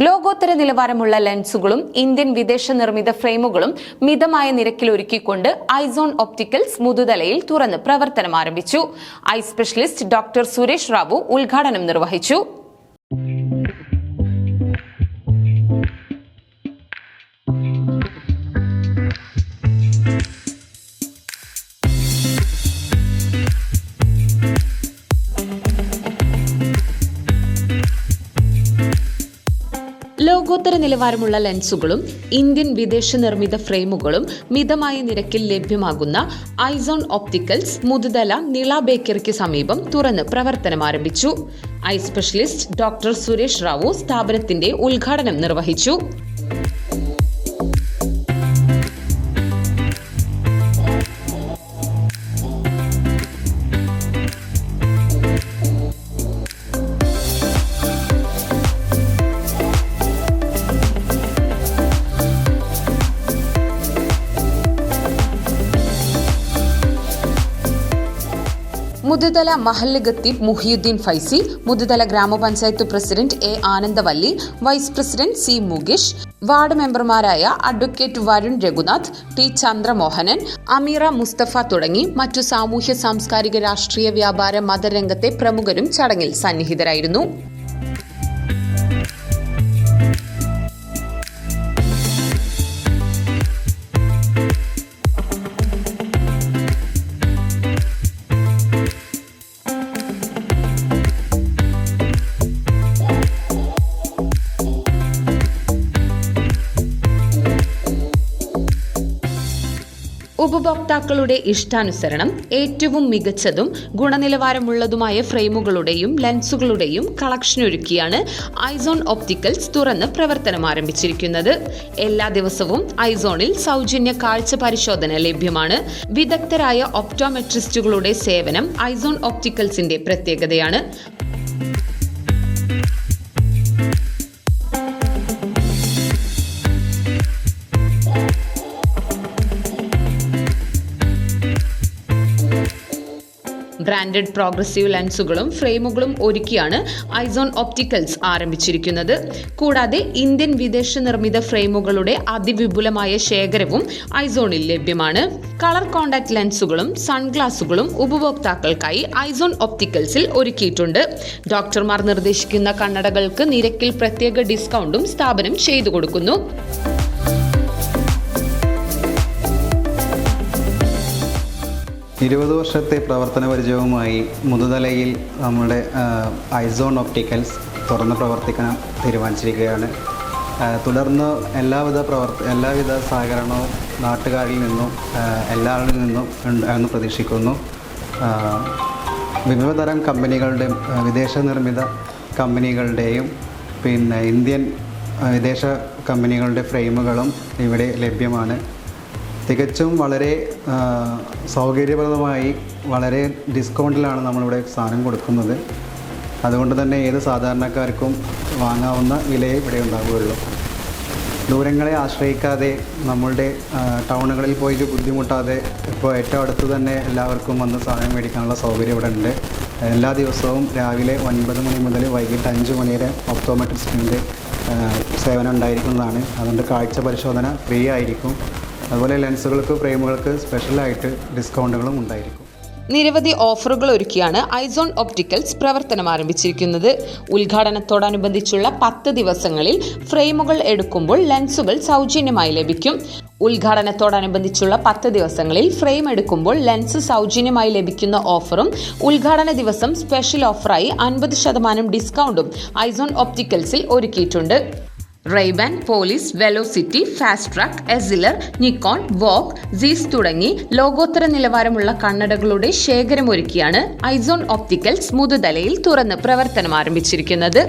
ലോകോത്തര നിലവാരമുള്ള ലെൻസുകളും ഇന്ത്യൻ വിദേശ നിർമ്മിത ഫ്രെയിമുകളും മിതമായ നിരക്കിൽ ഒരുക്കിക്കൊണ്ട് ഐസോൺ ഒപ്റ്റിക്കൽസ് മുതുതലയിൽ തുറന്ന് പ്രവർത്തനം ആരംഭിച്ചു. Eye specialist doctor Suresh Rao ഉദ്ഘാടനം നിർവഹിച്ചു. ലോകോത്തര നിലവാരമുള്ള ലെൻസുകളും ഇന്ത്യൻ വിദേശ നിർമ്മിത ഫ്രെയിമുകളും മിതമായ നിരക്കിൽ ലഭ്യമാകുന്ന ഐസോൺ ഒപ്റ്റിക്കൽസ് മുതുതല നിള ബേക്കറിക്ക് സമീപം തുറന്ന് പ്രവർത്തനം ആരംഭിച്ചു. Eye specialist doctor Suresh Rao സ്ഥാപനത്തിന്റെ ഉദ്ഘാടനം നിർവഹിച്ചു. മുതുതല മഹല്ല് ഖത്തീബ് മുഹിയുദ്ദീൻ ഫൈസി, മുതുതല ഗ്രാമപഞ്ചായത്ത് president A Anandavalli, vice president C Mukesh, ward മെമ്പർമാരായ അഡ്വക്കേറ്റ് വരുൺ രഘുനാഥ്, ടി ചന്ദ്രമോഹനൻ, അമീറ മുസ്തഫ തുടങ്ങി മറ്റു സാമൂഹ്യ സാംസ്കാരിക രാഷ്ട്രീയ വ്യാപാര മതരംഗത്തെ പ്രമുഖരും ചടങ്ങിൽ സന്നിഹിതരായിരുന്നു. ഉപഭോക്താക്കളുടെ ഇഷ്ടാനുസരണം ഏറ്റവും മികച്ചതും ഗുണനിലവാരമുള്ളതുമായ ഫ്രെയിമുകളുടെയും ലെൻസുകളുടെയും കളക്ഷനൊരുക്കിയാണ് ഐസോൺ ഒപ്റ്റിക്കൽസ് തുറന്ന് പ്രവർത്തനം ആരംഭിച്ചിരിക്കുന്നത്. എല്ലാ ദിവസവും ഐസോണിൽ സൗജന്യ കാഴ്ച പരിശോധന ലഭ്യമാണ്. വിദഗ്ധരായ ഒപ്റ്റോമെട്രിസ്റ്റുകളുടെ സേവനം ഐസോൺ ഒപ്റ്റിക്കൽസിന്റെ പ്രത്യേകതയാണ്. ബ്രാൻഡഡ് പ്രോഗ്രസീവ് ലെൻസുകളും ഫ്രെയിമുകളും ഒരുക്കിയാണ് ഐസോൺ ഒപ്റ്റിക്കൽസ് ആരംഭിച്ചിരിക്കുന്നത്. കൂടാതെ ഇന്ത്യൻ വിദേശ നിർമ്മിത ഫ്രെയിമുകളുടെ അതിവിപുലമായ ശേഖരവും ഐസോണിൽ ലഭ്യമാണ്. കളർ കോണ്ടാക്ട് ലെൻസുകളും സൺഗ്ലാസുകളും ഉപഭോക്താക്കൾക്കായി ഐസോൺ ഒപ്റ്റിക്കൽസിൽ ഒരുക്കിയിട്ടുണ്ട്. ഡോക്ടർമാർ നിർദ്ദേശിക്കുന്ന കണ്ണടകൾക്ക് നിരക്കിൽ പ്രത്യേക ഡിസ്കൗണ്ടും സ്ഥാപനം ചെയ്തു കൊടുക്കുന്നു. ഇരുപത് വർഷത്തെ പ്രവർത്തന പരിചയവുമായി മുതുതലയിൽ നമ്മുടെ ഐസോൺ ഒപ്റ്റിക്കൽസ് തുറന്ന് പ്രവർത്തിക്കാൻ തീരുമാനിച്ചിരിക്കുകയാണ്. തുടർന്ന് എല്ലാവിധ സഹകരണവും നാട്ടുകാരിൽ നിന്നും എല്ലാവരിൽ നിന്നും എന്ന് പ്രതീക്ഷിക്കുന്നു. വിവിധതരം കമ്പനികളുടെയും വിദേശ നിർമ്മിത കമ്പനികളുടെയും ഇന്ത്യൻ വിദേശ കമ്പനികളുടെ ഫ്രെയിമുകളും ഇവിടെ ലഭ്യമാണ്. തികച്ചും വളരെ സൗകര്യപ്രദമായി വളരെ ഡിസ്കൗണ്ടിലാണ് നമ്മളിവിടെ സാധനം കൊടുക്കുന്നത്. അതുകൊണ്ട് തന്നെ ഏത് സാധാരണക്കാർക്കും വാങ്ങാവുന്ന വിലയെ ഇവിടെ ഉണ്ടാവുകയുള്ളൂ. ദൂരങ്ങളെ ആശ്രയിക്കാതെ നമ്മളുടെ ടൗണുകളിൽ പോയിട്ട് ബുദ്ധിമുട്ടാതെ ഇപ്പോൾ ഏറ്റവും അടുത്ത് തന്നെ എല്ലാവർക്കും വന്ന് സാധനം മേടിക്കാനുള്ള സൗകര്യം ഇവിടെ ഉണ്ട്. എല്ലാ ദിവസവും രാവിലെ 9 മണി മുതൽ വൈകിട്ട് 5 മണി വരെ ഒപ്റ്റോമെട്രിസ്റ്റിൻ്റെ സേവനം ഉണ്ടായിരിക്കുന്നതാണ്. അതുകൊണ്ട് കാഴ്ച പരിശോധന ഫ്രീ ആയിരിക്കും. അതുപോലെ ലെൻസുകൾക്ക് ഫ്രെയിമുകൾക്ക് സ്പെഷ്യലായിട്ട് ഡിസ്കൗണ്ടുകളും ഉണ്ടായിരിക്കും. നിരവധി ഓഫറുകൾ ഒരുക്കിയാണ് ഐസോൺ ഒപ്റ്റിക്കൽസ് പ്രവർത്തനം ആരംഭിച്ചിരിക്കുന്നത്. ഉദ്ഘാടനത്തോടനുബന്ധിച്ചുള്ള 10 ദിവസങ്ങളിൽ ഫ്രെയിമുകൾ എടുക്കുമ്പോൾ ലെൻസുകൾ സൗജന്യമായി ലഭിക്കും. ഉദ്ഘാടനത്തോടനുബന്ധിച്ചുള്ള 10 ദിവസങ്ങളിൽ ഫ്രെയിം എടുക്കുമ്പോൾ ലെൻസ് സൗജന്യമായി ലഭിക്കുന്ന ഓഫറും ഉദ്ഘാടന ദിവസം സ്പെഷ്യൽ ഓഫറായി 50% ഡിസ്കൗണ്ടും ഐസോൺ ഒപ്റ്റിക്കൽസിൽ ഒരുക്കിയിട്ടുണ്ട്. Ray-Ban, Police, Velocity, Fastrack, Essilor, Nikon, Vogue, Zeiss തുടങ്ങി ലോകോത്തര നിലവാരമുള്ള കണ്ണടകളുടെ ശേഖരമൊരുക്കിയാണ് ഐസോൺ ഒപ്റ്റിക്കൽസ് മുതുതലയിൽ തുറന്ന് പ്രവർത്തനം ആരംഭിച്ചിരിക്കുന്നത്.